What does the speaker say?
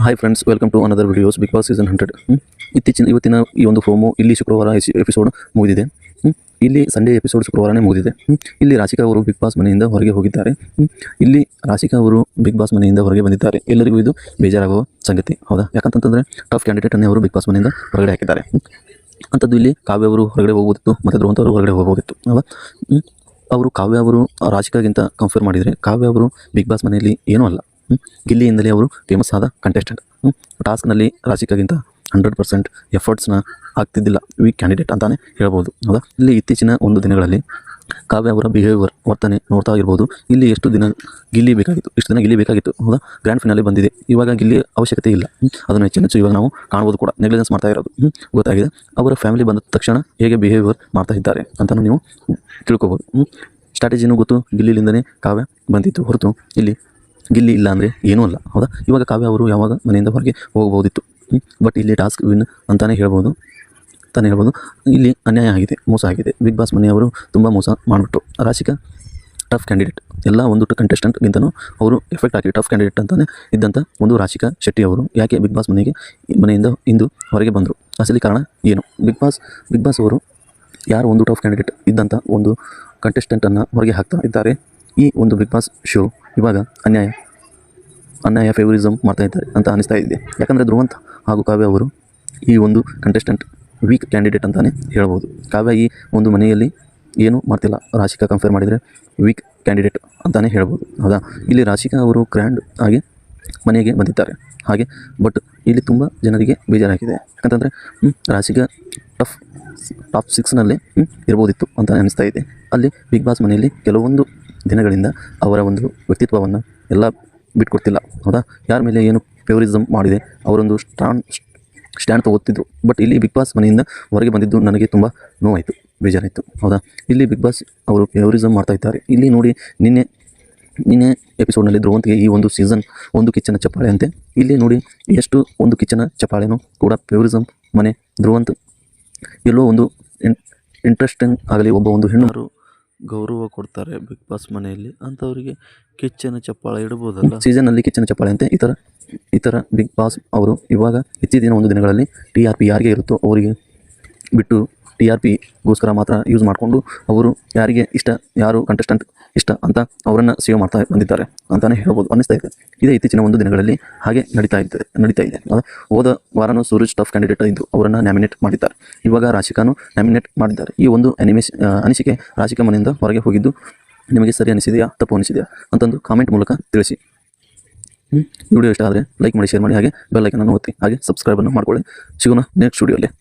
Hi friends, welcome to another videos Bigg Boss season 100. ಇವತ್ತಿನ ಈ ಒಂದು ಪ್ರೋಮೋ ಇಲ್ಲಿ ಶುಕ್ರವಾರ ಎಪಿಸೋಡ್ ಮುಗಿದಿದೆ. ಇಲ್ಲಿ ಸಂಡೇ ಎಪಿಸೋಡ್ ಶುಕ್ರವಾರನೇ ಮುಗಿದಿದೆ. ಇಲ್ಲಿ ರಾಶಿಕಾ ಅವರು ಬಿಗ್ ಬಾಸ್ ಮನೆಯಿಂದ ಹೊರಗೆ ಹೋಗಿದ್ದಾರೆ. ಇಲ್ಲಿ ರಾಶಿಕಾ ಅವರು ಬಿಗ್ ಬಾಸ್ ಮನೆಯಿಂದ ಹೊರಗೆ ಬಂದಿದ್ದಾರೆ. ಎಲ್ಲರಿಗೂ ಇದು ಬೇಜಾರಾಗುವ ಸಂಗತಿ, ಹೌದಾ? ಯಾಕಂತಂದರೆ ಟಫ್ ಕ್ಯಾಂಡಿಡೇಟ್ ಅನ್ನೇ ಅವರು ಬಿಗ್ ಬಾಸ್ ಮನೆಯಿಂದ ಹೊರಗಡೆ ಹಾಕಿದ್ದಾರೆ. ಅಂಥದ್ದು ಇಲ್ಲಿ ಕಾವ್ಯ ಅವರು ಹೊರಗಡೆ ಹೋಗೋದಿತ್ತು, ಮತ್ತು ಧ್ರುವಂತ ಅವರು ಹೊರಗಡೆ ಹೋಗೋದಿತ್ತು, ಅಲ್ವಾ? ಅವರು ಕಾವ್ಯ ಅವರು ರಾಶಿಕಾಗಿಂತ ಕಂಪೇರ್ ಮಾಡಿದರೆ ಕಾವ್ಯ ಅವರು ಬಿಗ್ ಬಾಸ್ ಮನೆಯಲ್ಲಿ ಏನೂ ಅಲ್ಲ. ಗಿಲ್ಲಿಯಿಂದಲೇ ಅವರು ಫೇಮಸ್ ಆದ ಕಂಟೆಸ್ಟೆಂಟ್. ಟಾಸ್ಕ್ನಲ್ಲಿ ರಾಶಿಕಾಗಿಂತ 100% ಎಫರ್ಟ್ಸ್ನ ಆಗ್ತಿದ್ದಿಲ್ಲ ವೀಕ್ ಕ್ಯಾಂಡಿಡೇಟ್ ಅಂತಾನೆ ಹೇಳ್ಬೋದು, ಹೌದಾ? ಇಲ್ಲಿ ಇತ್ತೀಚಿನ ಒಂದು ದಿನಗಳಲ್ಲಿ ಕಾವ್ಯ ಅವರ ಬಿಹೇವಿಯರ್ ವರ್ತನೆ ನೋಡ್ತಾ ಇರ್ಬೋದು. ಇಲ್ಲಿ ಇಷ್ಟು ದಿನ ಗಿಲ್ಲಿ ಬೇಕಾಗಿತ್ತು, ಹೌದಾ? ಗ್ರ್ಯಾಂಡ್ ಫಿನಾಲೆ ಬಂದಿದೆ, ಇವಾಗ ಗಿಲ್ಲಿ ಅವಶ್ಯಕತೆ ಇಲ್ಲ. ಅದನ್ನು ಹೆಚ್ಚು ಇವಾಗ ನಾವು ಕಾಣ್ಬೋದು ಕೂಡ, ನೆಗ್ಲಿಜೆನ್ಸ್ ಮಾಡ್ತಾ ಇರೋದು ಗೊತ್ತಾಗಿದೆ. ಅವರ ಫ್ಯಾಮಿಲಿ ಬಂದ ತಕ್ಷಣ ಹೇಗೆ ಬಿಹೇವಿಯರ್ ಮಾಡ್ತಾ ಇದ್ದಾರೆ ಅಂತಲೂ ನೀವು ತಿಳ್ಕೊಬೋದು. ಸ್ಟ್ರಾಟಜಿನೂ ಗೊತ್ತು, ಗಿಲ್ಲಿಲಿಂದನೇ ಕಾವ್ಯ ಬಂದಿತ್ತು ಹೊರತು ಇಲ್ಲಿ ಗಿಲ್ಲಿ ಇಲ್ಲ ಅಂದರೆ ಏನೂ ಅಲ್ಲ, ಹೌದಾ? ಇವಾಗ ಕಾವ್ಯ ಅವರು ಯಾವಾಗ ಮನೆಯಿಂದ ಹೊರಗೆ ಹೋಗಬಹುದಿತ್ತು, ಬಟ್ ಇಲ್ಲಿ ಟಾಸ್ಕ್ ವಿನ್ ಅಂತಾನೆ ಹೇಳ್ಬೋದು. ಇಲ್ಲಿ ಅನ್ಯಾಯ ಆಗಿದೆ, ಮೋಸ ಆಗಿದೆ. ಬಿಗ್ ಬಾಸ್ ಮನೆಯವರು ತುಂಬ ಮೋಸ ಮಾಡಿಬಿಟ್ಟು ರಾಶಿಕಾ ಟಫ್ ಕ್ಯಾಂಡಿಡೇಟ್, ಎಲ್ಲ ಒಂದು ಕಂಟೆಸ್ಟೆಂಟ್ಗಿಂತನೂ ಅವರು ಎಫೆಕ್ಟ್ ಆಗಿ ಟಫ್ ಕ್ಯಾಂಡಿಡೇಟ್ ಅಂತಲೇ ಇದ್ದಂಥ ಒಂದು ರಾಶಿಕಾ ಶೆಟ್ಟಿ ಅವರು ಯಾಕೆ ಬಿಗ್ ಬಾಸ್ ಮನೆಯಿಂದ ಇಂದು ಹೊರಗೆ ಬಂದರು? ಅಸಲಿ ಕಾರಣ ಏನು? ಬಿಗ್ ಬಾಸ್ ಅವರು ಯಾರು ಒಂದು ಟಫ್ ಕ್ಯಾಂಡಿಡೇಟ್ ಇದ್ದಂಥ ಒಂದು ಕಂಟೆಸ್ಟೆಂಟನ್ನು ಹೊರಗೆ ಹಾಕ್ತಾ ಇದ್ದಾರೆ. ಈ ಒಂದು ಬಿಗ್ ಬಾಸ್ ಶೋ ಇವಾಗ ಅನ್ಯಾಯ ಫೇವರಿಸಮ್ ಮಾಡ್ತಾ ಇದ್ದಾರೆ ಅಂತ ಅನಿಸ್ತಾ ಇದೆ. ಯಾಕಂದರೆ ಧ್ರುವಂತ್ ಹಾಗೂ ಕಾವ್ಯ ಅವರು ಈ ಒಂದು ಕಂಟೆಸ್ಟೆಂಟ್ ವೀಕ್ ಕ್ಯಾಂಡಿಡೇಟ್ ಅಂತಲೇ ಹೇಳ್ಬೋದು. ಕಾವ್ಯ ಈ ಒಂದು ಮನೆಯಲ್ಲಿ ಏನೂ ಮಾಡ್ತಿಲ್ಲ, ರಾಶಿಕಾ ಕಂಪೇರ್ ಮಾಡಿದರೆ ವೀಕ್ ಕ್ಯಾಂಡಿಡೇಟ್ ಅಂತಲೇ ಹೇಳ್ಬೋದು, ಹೌದಾ? ಇಲ್ಲಿ ರಾಶಿಕಾ ಅವರು ಗ್ರ್ಯಾಂಡ್ ಆಗಿ ಮನೆಗೆ ಬಂದಿದ್ದಾರೆ ಹಾಗೆ, ಬಟ್ ಇಲ್ಲಿ ತುಂಬ ಜನರಿಗೆ ಬೇಜಾರಾಗಿದೆ. ಯಾಕಂತಂದರೆ ರಾಶಿಕಾ ಟಾಪ್ 6 ಇರ್ಬೋದಿತ್ತು ಅಂತ ಅನಿಸ್ತಾ ಇದೆ. ಅಲ್ಲಿ ಬಿಗ್ ಬಾಸ್ ಮನೆಯಲ್ಲಿ ಕೆಲವೊಂದು ದಿನಗಳಿಂದ ಅವರ ಒಂದು ವ್ಯಕ್ತಿತ್ವವನ್ನು ಎಲ್ಲ ಬಿಟ್ಕೊಡ್ತಿಲ್ಲ, ಹೌದಾ? ಯಾರ ಮೇಲೆ ಏನು ಫೇವರಿಸಮ್ ಮಾಡಿದೆ ಅವರೊಂದು ಸ್ಟ್ಯಾಂಡ್ ತಗೋತಿದ್ರು. ಬಟ್ ಇಲ್ಲಿ ಬಿಗ್ ಬಾಸ್ ಮನೆಯಿಂದ ಹೊರಗೆ ಬಂದಿದ್ದು ನನಗೆ ತುಂಬ ನೋವಾಯಿತು, ಬೇಜಾರಾಯಿತು, ಹೌದಾ? ಇಲ್ಲಿ ಬಿಗ್ ಬಾಸ್ ಅವರು ಫೇವರಿಸಮ್ ಮಾಡ್ತಾ ಇದ್ದಾರೆ. ಇಲ್ಲಿ ನೋಡಿ, ನಿನ್ನೆ ಎಪಿಸೋಡ್ನಲ್ಲಿ ಧ್ರುವಂತ್ಗೆ ಈ ಒಂದು ಸೀಸನ್ ಒಂದು ಕಿಚ್ಚನ ಚಪ್ಪಾಳೆ ಅಂತೆ. ಇಲ್ಲಿ ನೋಡಿ ಎಷ್ಟು ಒಂದು ಕಿಚ್ಚನ ಚಪ್ಪಾಳೆನೂ ಕೂಡ ಫೇವರಿಸಮ್ ಮನೆ. ಧ್ರುವಂತ್ ಎಲ್ಲೋ ಒಂದು ಇಂಟ್ರೆಸ್ಟಿಂಗ್ ಆಗಲಿ, ಒಬ್ಬ ಒಂದು ಹೆಣ್ಣು ಗೌರವ ಕೊಡ್ತಾರೆ ಬಿಗ್ ಬಾಸ್ ಮನೆಯಲ್ಲಿ, ಅಂಥವರಿಗೆ ಕಿಚ್ಚನ ಚಪ್ಪಾಳೆ ಇಡ್ಬೋದಲ್ಲ. ಸೀಸನ್ನಲ್ಲಿ ಕಿಚ್ಚನ ಚಪ್ಪಾಳೆ ಅಂತೆ. ಈ ಥರ ಬಿಗ್ ಬಾಸ್ ಅವರು ಇವಾಗ ಇತ್ತೀಚಿನ ಒಂದು ದಿನಗಳಲ್ಲಿ TRP ಯಾರಿಗೆ ಇರುತ್ತೋ ಅವರಿಗೆ ಬಿಟ್ಟು TRPಗೋಸ್ಕರ ಮಾತ್ರ ಯೂಸ್ ಮಾಡಿಕೊಂಡು ಅವರು ಯಾರಿಗೆ ಇಷ್ಟ, ಯಾರು ಕಂಟೆಸ್ಟೆಂಟ್ ಇಷ್ಟ ಅಂತ ಅವರನ್ನು ಸೇವ್ ಮಾಡ್ತಾ ಬಂದಿದ್ದಾರೆ ಅಂತಲೇ ಹೇಳ್ಬೋದು, ಅನ್ನಿಸ್ತಾ ಇದೆ. ಇದೇ ಇತ್ತೀಚಿನ ಒಂದು ದಿನಗಳಲ್ಲಿ ಹಾಗೆ ನಡೀತಾ ಇದೆ. ಹೋದ ವಾರನೂ ಸೂರಜ್ ಟಫ್ ಕ್ಯಾಂಡಿಡೇಟ್ ಇದ್ದು ಅವರನ್ನು ನ್ಯಾಮಿನೇಟ್ ಮಾಡಿದ್ದಾರೆ. ಇವಾಗ ರಾಶಿಕಾನು ನ್ಯಾಮಿನೇಟ್ ಮಾಡಿದ್ದಾರೆ. ಈ ಒಂದು ಅನಿಸಿಕೆ ರಾಶಿಕಾ ಮನೆಯಿಂದ ಹೊರಗೆ ಹೋಗಿದ್ದು ನಿಮಗೆ ಸರಿ ಅನಿಸಿದೆಯಾ, ತಪ್ಪು ಅನಿಸಿದೆಯಾ ಅಂತಂದು ಕಾಮೆಂಟ್ ಮೂಲಕ ತಿಳಿಸಿ. ಈ ವಿಡಿಯೋ ಇಷ್ಟ ಆದರೆ ಲೈಕ್ ಮಾಡಿ, ಶೇರ್ ಮಾಡಿ, ಹಾಗೆ ಬೆಲ್ ಐಕನ್ ಅನ್ನು ಒತ್ತಿ, ಹಾಗೆ ಸಬ್ಸ್ಕ್ರೈಬನ್ನು ಮಾಡ್ಕೊಳ್ಳಿ. ಸಿಗೋಣ ನೆಕ್ಸ್ಟ್ ವಿಡಿಯೋಲ್ಲಿ.